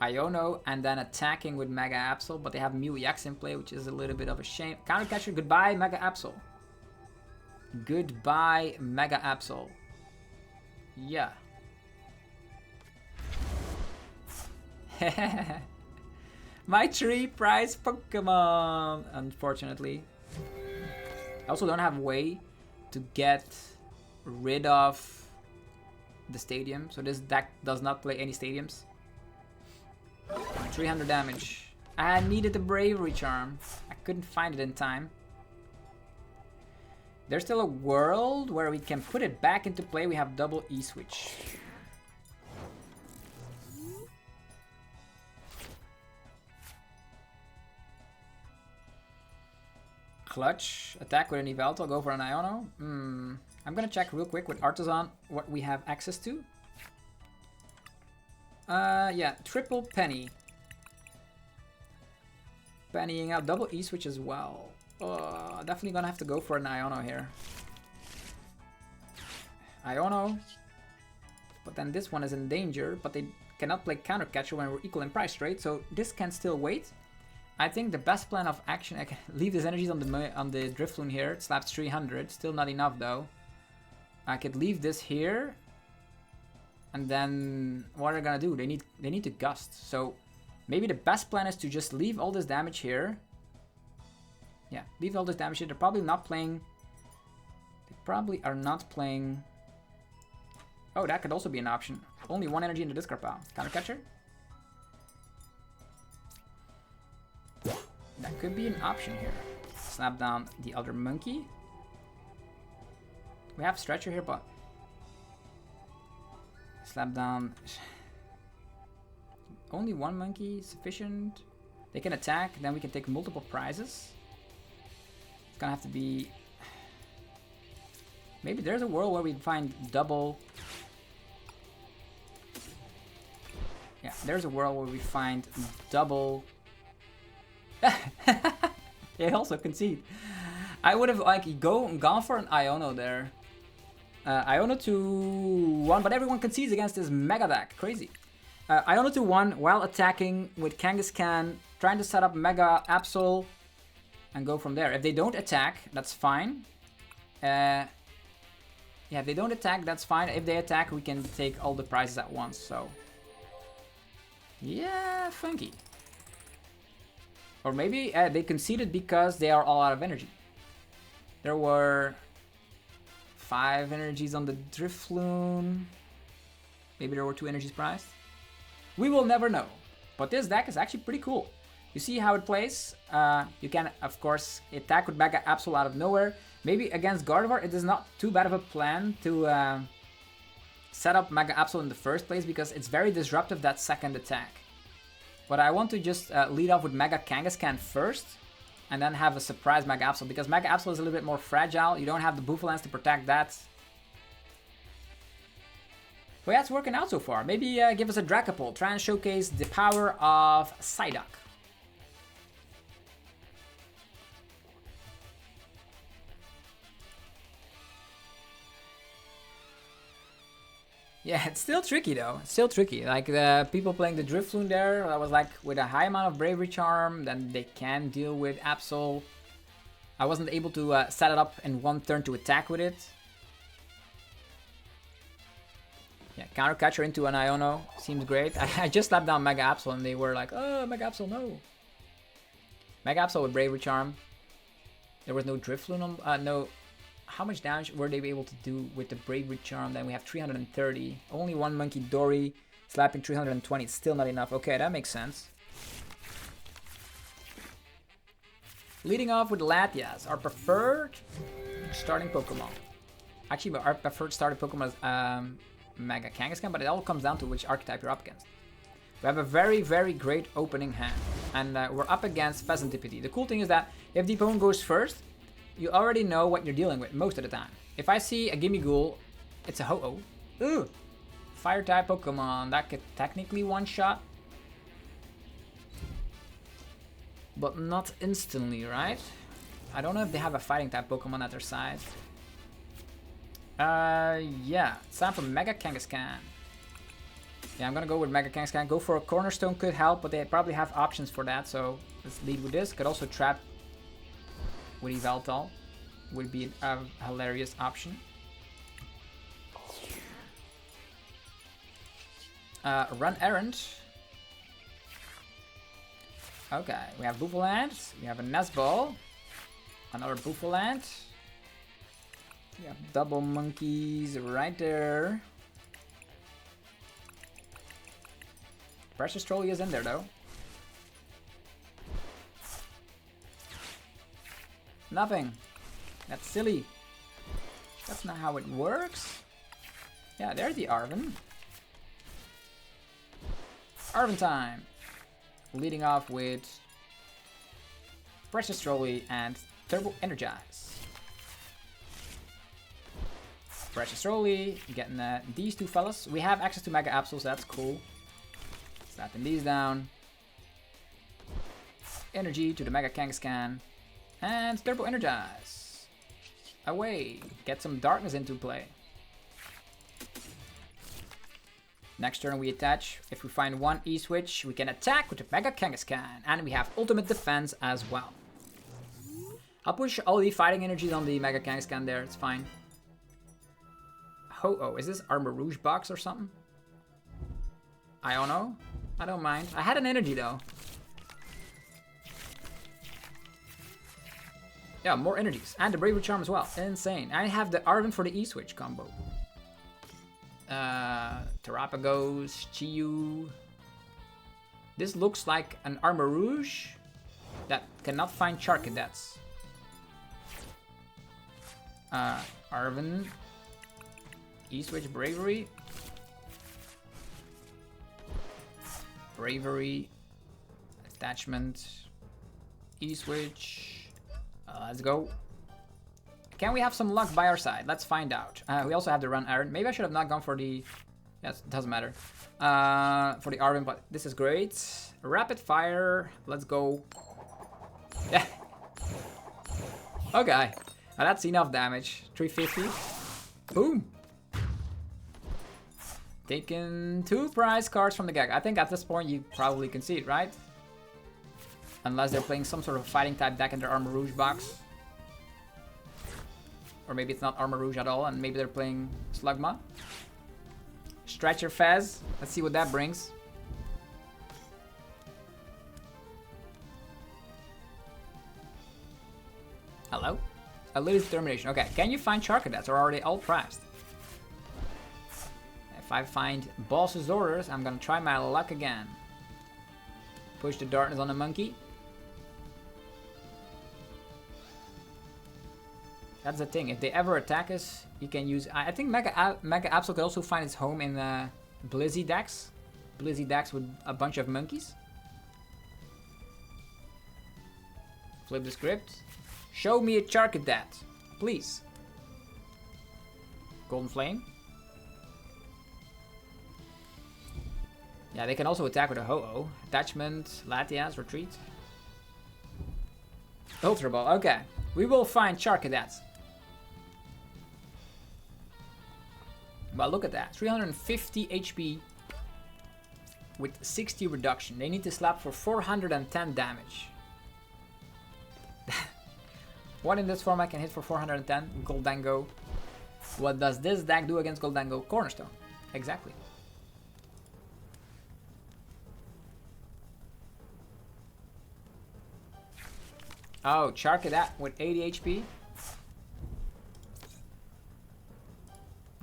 Iono and then attacking with Mega Absol, but they have Mew EX in play, which is a little bit of a shame. Counter Catcher, goodbye Mega Absol. Goodbye Mega Absol. Yeah. My 3 prize Pokemon, unfortunately. I also don't have a way to get rid of the stadium, so this deck does not play any stadiums. 300 damage. I needed the Bravery Charm. I couldn't find it in time. There's still a world where we can put it back into play. We have double E-switch. Clutch. Attack with an Yveltal. Go for an Iono. I'm gonna check real quick with Artisan what we have access to. Yeah, triple penny. Pennying out, double E-switch as well. Definitely gonna have to go for an Iono here. Iono. But then this one is in danger, but they cannot play counter catcher when we're equal in price, right? So this can still wait. I think the best plan of action, I can leave these energies on the Drifloon here. It slaps 300, still not enough though. I could leave this here. And then what are they gonna do? They need to gust. So maybe the best plan is to just leave all this damage here. Yeah, leave all this damage here. They're probably not playing. They probably are not playing. Oh, that could also be an option. Only 1 energy in the discard pile. Counter catcher. That could be an option here. Slap down the other monkey. We have Stretcher here, but slap down. Only 1 monkey, sufficient. They can attack, then we can take multiple prizes. It's gonna have to be. Maybe there's a world where we find double. Yeah, there's a world where we find double. They also concede. I would have gone for an Iono there. Iono to 1, but everyone concedes against this Mega deck. Crazy. Iono to 1 while attacking with Kangaskhan, trying to set up Mega Absol and go from there. If they don't attack, that's fine. Yeah, if they don't attack, that's fine. If they attack, we can take all the prizes at once. So, yeah, funky. Or maybe they conceded because they are all out of energy. There were 5 energies on the Drifloon. Maybe there were 2 energies prized. We will never know. But this deck is actually pretty cool. You see how it plays. You can, of course, attack with Mega Absol out of nowhere. Maybe against Gardevoir, it is not too bad of a plan to set up Mega Absol in the first place because it's very disruptive, that second attack. But I want to just lead off with Mega Kangaskhan first, and then have a surprise Mega Absol, because Mega Absol is a little bit more fragile. You don't have the Bouffalant to protect that. But yeah, it's working out so far. Maybe give us a Dragapult. Try and showcase the power of Psyduck. Yeah, it's still tricky though. It's still tricky. Like the people playing the Drifloon there, I was like with a high amount of Bravery Charm, then they can deal with Absol. I wasn't able to set it up in 1 turn to attack with it. Yeah, counter catcher into an Iono seems great. I just slapped down Mega Absol and they were like, oh, Mega Absol, no. Mega Absol with Bravery Charm. There was no Drifloon on, no. How much damage were they able to do with the Bravery Charm? Then we have 330. Only 1 Munkidori, slapping 320. It's still not enough. Okay, that makes sense. Leading off with Latias, our preferred starting Pokemon. Actually, our preferred starting Pokemon is Mega Kangaskhan, but it all comes down to which archetype you're up against. We have a very, very great opening hand, and we're up against Pheasantipede. The cool thing is that if the opponent goes first, you already know what you're dealing with most of the time. If I see a Gimmighoul It's a Ho-Oh. Ooh! Fire type Pokemon. That could technically one-shot. But not instantly, right? I don't know if they have a fighting type Pokemon at their side. Yeah. It's time for Mega Kangaskhan. Yeah, I'm gonna go with Mega Kangaskhan. Go for a Cornerstone could help, but they probably have options for that, so let's lead with this. Could also trap with Yveltal. Would be a hilarious option. Run errand. Okay, we have Bouffalant. We have a Nesball. Another Bouffalant. We have double monkeys right there. Precious Trolley is in there though. Nothing. That's silly. That's not how it works. Yeah, there's the Arven. Arven time. Leading off with Precious Trolley and Turbo Energize. Precious Trolley, getting these two fellas. We have access to Mega Absol, so that's cool. Slapping these down. Energy to the Mega Kangaskhan. And Turbo Energize. Away. Get some darkness into play. Next turn we attach. If we find one E-switch, we can attack with the Mega Kangaskhan. And we have ultimate defense as well. I'll push all the fighting energies on the Mega Kangaskhan there, it's fine. Ho-Oh, is this Armarouge box or something? I don't know. I don't mind. I had an energy though. Yeah, more energies. And the Bravery Charm as well. Insane. I have the Arven for the E-switch combo. Terapagos, Chiyu. This looks like an Armarouge that cannot find Charcadets. Arven. E-switch Bravery. Bravery. Attachment. E-switch. Let's go. Can we have some luck by our side? Let's find out. We also have the run errand. Maybe I should have not gone for the... Yes, it doesn't matter. For the Arven, but this is great. Rapid fire. Let's go. Yeah. Okay. Now that's enough damage. 350. Boom. Taking 2 prize cards from the gag. I think at this point you probably concede, right? Unless they're playing some sort of fighting type deck in their Armarouge box. Or maybe it's not Armarouge at all, and maybe they're playing Slugma. Stretch your Fez. Let's see what that brings. Hello? A little determination. Okay, can you find Charcadets, or are they all priced? If I find Boss's Orders, I'm gonna try my luck again. Push the darkness on the monkey. That's the thing. If they ever attack us, you can use... I think Mega Absol could also find its home in Blizzy decks. Blizzy decks with a bunch of monkeys. Flip the script. Show me a Charcadet, please. Golden Flame. Yeah, they can also attack with a Ho-Oh. Attachment, Latias, Retreat. Ultra Ball, okay. We will find Charcadets. Well, look at that. 350 HP with 60 reduction. They need to slap for 410 damage. What in this format can hit for 410? Gholdengo. What does this deck do against Gholdengo? Cornerstone. Exactly. Oh, Charcadet with 80 HP.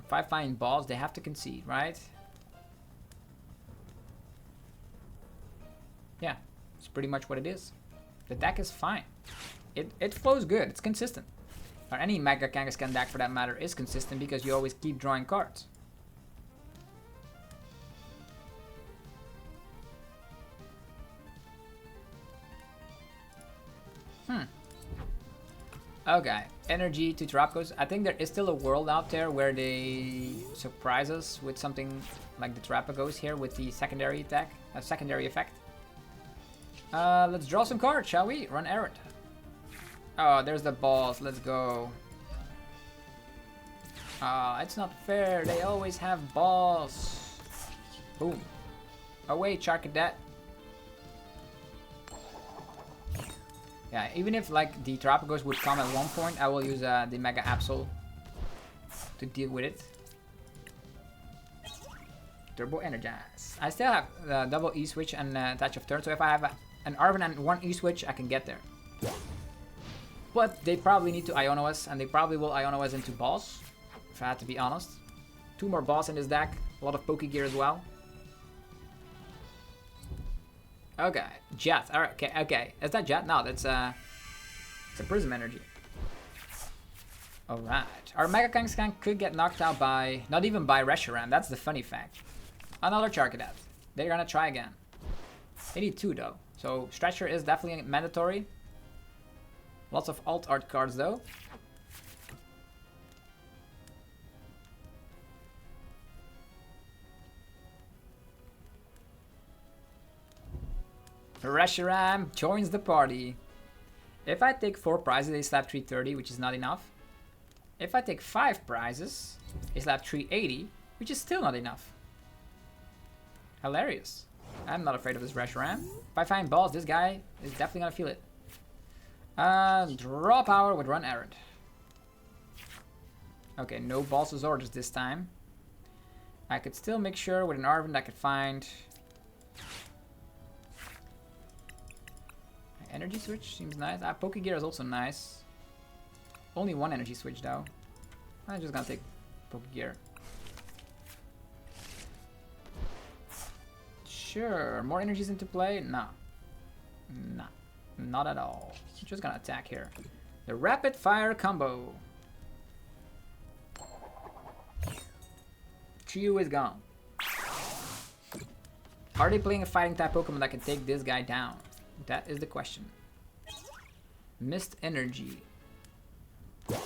If I find balls, they have to concede, right? Yeah, it's pretty much what it is. The deck is fine. It flows good, it's consistent. Or any Mega Kangaskhan deck for that matter is consistent because you always keep drawing cards. Okay, energy to Terapagos. I think there is still a world out there where they surprise us with something like the Terapagos here with the secondary attack, a secondary effect. Let's draw some cards, shall we? Run errand. Oh, there's the balls. Let's go. It's not fair. They always have balls. Boom. Oh wait, Charcadet. Yeah, even if like the Terapagos would come at one point, I will use the Mega Absol to deal with it. Turbo Energize. I still have double E-switch and Touch of Turn, so if I have an Arven and one E-switch, I can get there. But they probably need to Iono us, and they probably will Iono us into balls, if I had to be honest. 2 more balls in this deck, a lot of Pokegear as well. Okay, Jet. Alright, okay. Is that Jet? No, that's it's a Prism Energy. Alright. Our Mega Kangaskhan could get knocked out by, not even by Reshiram, that's the funny fact. Another Charcadet. They're gonna try again. They need 2 though, so Stretcher is definitely mandatory. Lots of alt art cards though. Reshiram joins the party. If I take 4 prizes, they slap 330, which is not enough. If I take 5 prizes, they slap 380, which is still not enough. Hilarious. I'm not afraid of this Reshiram. If I find balls, this guy is definitely gonna feel it. Draw power with Run Errand. Okay, no balls or orders this time. I could still make sure with an Arven I could find energy switch. Seems nice. Pokegear is also nice. Only 1 energy switch though. I'm just gonna take Pokegear. Sure, more energies into play? No. Nah, not at all. I'm just gonna attack here. The rapid fire combo. Chew is gone. Are they playing a fighting type Pokemon that can take this guy down? That is the question. Mist Energy. You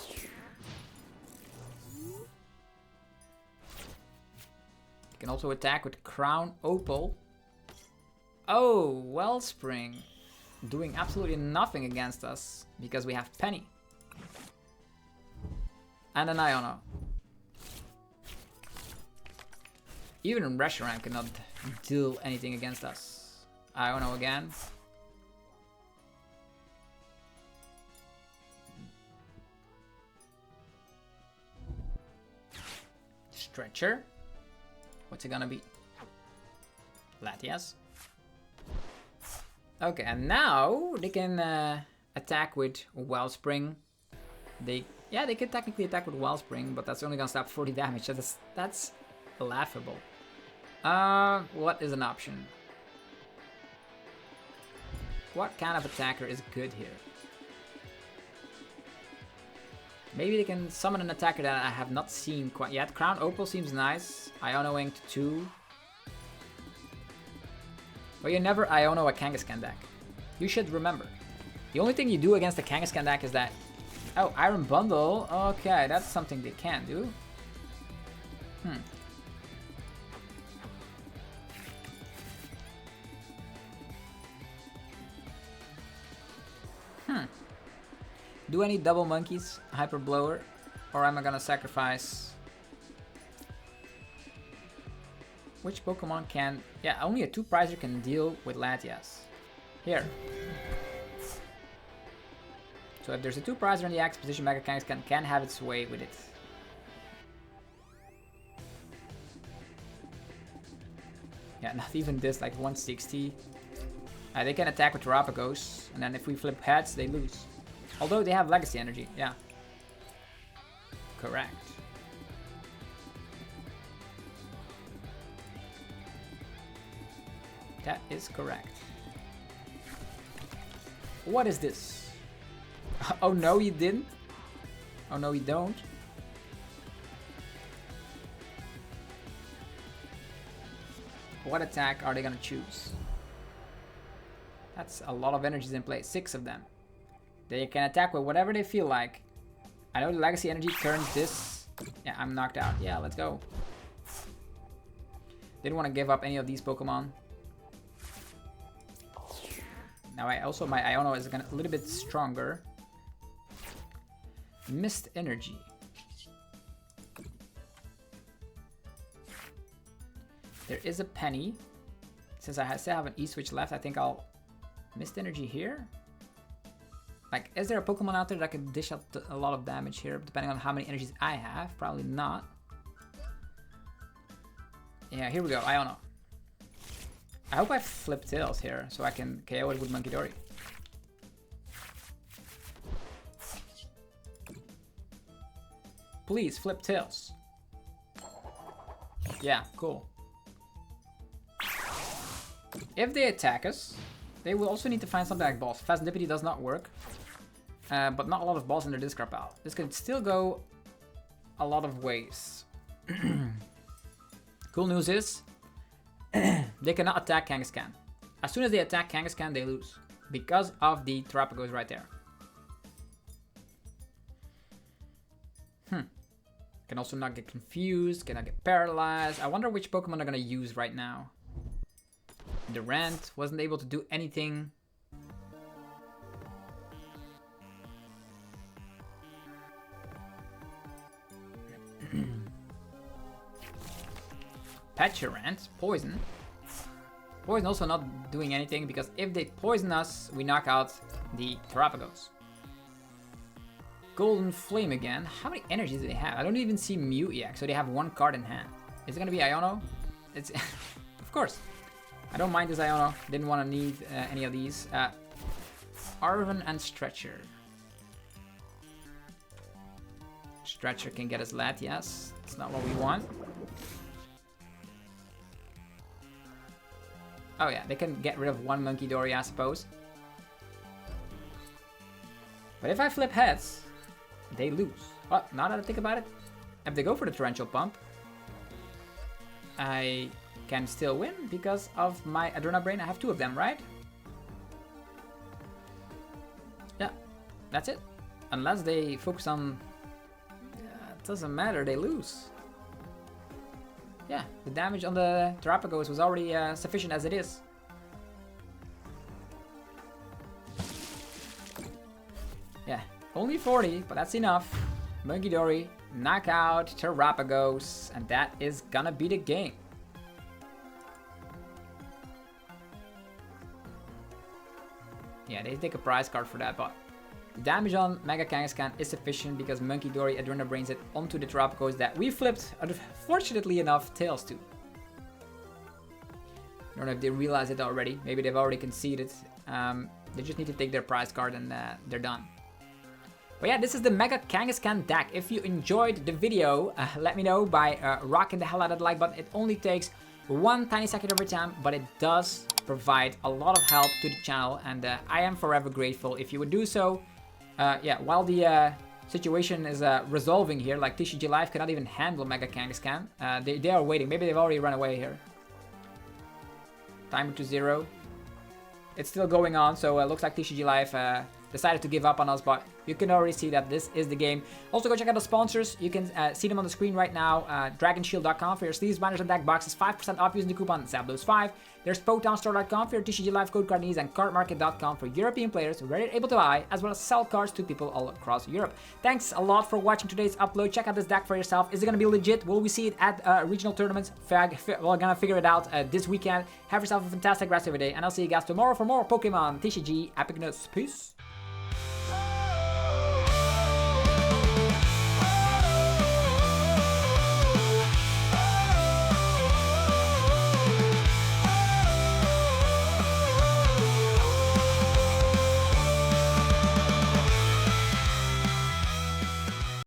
can also attack with Crown Opal. Oh, Wellspring. Doing absolutely nothing against us because we have Penny. And an Iono. Even Reshiram cannot deal anything against us. Iono again. Stretcher. What's it gonna be? Latias. Okay, and now they can attack with Wellspring. They can technically attack with Wellspring, but that's only gonna stop 40 damage. That's laughable. What is an option? What kind of attacker is good here? Maybe they can summon an attacker that I have not seen quite yet. Crown Opal seems nice. Ionoing to 2. But you never Iono a Kangaskhan deck. You should remember. The only thing you do against a Kangaskhan deck is that... Oh, Iron Bundle. Okay, that's something they can do. Do I need double monkeys, Hyper Blower, or am I gonna sacrifice? Which Pokemon can? Yeah, only a 2-prizer can deal with Latias. Here. So if there's a 2-prizer in the Axe position, Mega Kangaskhan can have its way with it. Yeah, not even this, like 160. They can attack with Terapagos, and then if we flip heads, they lose. Although they have Legacy Energy, yeah. Correct. That is correct. What is this? Oh no, you didn't? Oh no, you don't? What attack are they gonna choose? That's a lot of energies in play, 6 of them. They can attack with whatever they feel like. I know the Legacy Energy turns this. Yeah, I'm knocked out. Yeah, let's go. Didn't want to give up any of these Pokemon. Now my Iono is a little bit stronger. Mist Energy. There is a penny. Since I still have an E-switch left, I think I'll Mist Energy here. Like, is there a Pokemon out there that can dish out a lot of damage here, depending on how many energies I have? Probably not. Yeah, here we go. I don't know. I hope I flip Tails here, so I can KO it with Munkidori. Please, flip Tails. Yeah, cool. If they attack us, they will also need to find something like balls. Fast Nippity does not work. But not a lot of balls in their discard pile. This can still go a lot of ways. Cool news is, they cannot attack Kangaskhan. As soon as they attack Kangaskhan, they lose. Because of the Terapagos right there. Can also not get confused, cannot get paralyzed. I wonder which Pokemon they're gonna use right now. Durant wasn't able to do anything. Peturant, poison. Poison also not doing anything because if they poison us, we knock out the Terapagos. Golden Flame again. How many energies do they have? I don't even see Mew yet, so they have one card in hand. Is it gonna be Iono? It's of course. I don't mind this Iono. Didn't want to need any of these. Arven and Stretcher. Stretcher can get us Latias. It's not what we want. Oh yeah, they can get rid of one Munkidori, I suppose. But if I flip heads, they lose. Well, now that I think about it, if they go for the Torrential Pump, I can still win because of my Adrena Brain. I have two of them, right? Yeah, that's it. Unless they focus on... it doesn't matter, they lose. Yeah, the damage on the Terapagos was already sufficient as it is. Yeah, only 40, but that's enough. Munkidori, knockout, Terapagos, and that is gonna be the game. Yeah, they take a prize card for that, but the damage on Mega Kangaskhan is sufficient because Munkidori Adrena Brains it onto the Terapagos that we flipped, unfortunately enough, Tails to. I don't know if they realize it already. Maybe they've already conceded. They just need to take their prize card and they're done. But yeah, this is the Mega Kangaskhan deck. If you enjoyed the video, let me know by rocking the hell out of the like button. It only takes one tiny second every time, but it does provide a lot of help to the channel, and I am forever grateful if you would do so. Yeah, while the situation is resolving here, like TCG Live cannot even handle Mega Kangaskhan. They are waiting. Maybe they've already run away here. Timer to 0. It's still going on, so it looks like TCG Live decided to give up on us, but you can already see that this is the game. Also, go check out the sponsors. You can see them on the screen right now. DragonShield.com for your sleeves, binders, and deck boxes. 5% off using the coupon ZABLOS5. There's PokemonStore.com for your TCG Live code card needs, and CardMarket.com for European players who are able to buy, as well as sell cards to people all across Europe. Thanks a lot for watching today's upload. Check out this deck for yourself. Is it going to be legit? Will we see it at regional tournaments? We're going to figure it out this weekend. Have yourself a fantastic rest of your day, and I'll see you guys tomorrow for more Pokemon TCG epicness. Peace.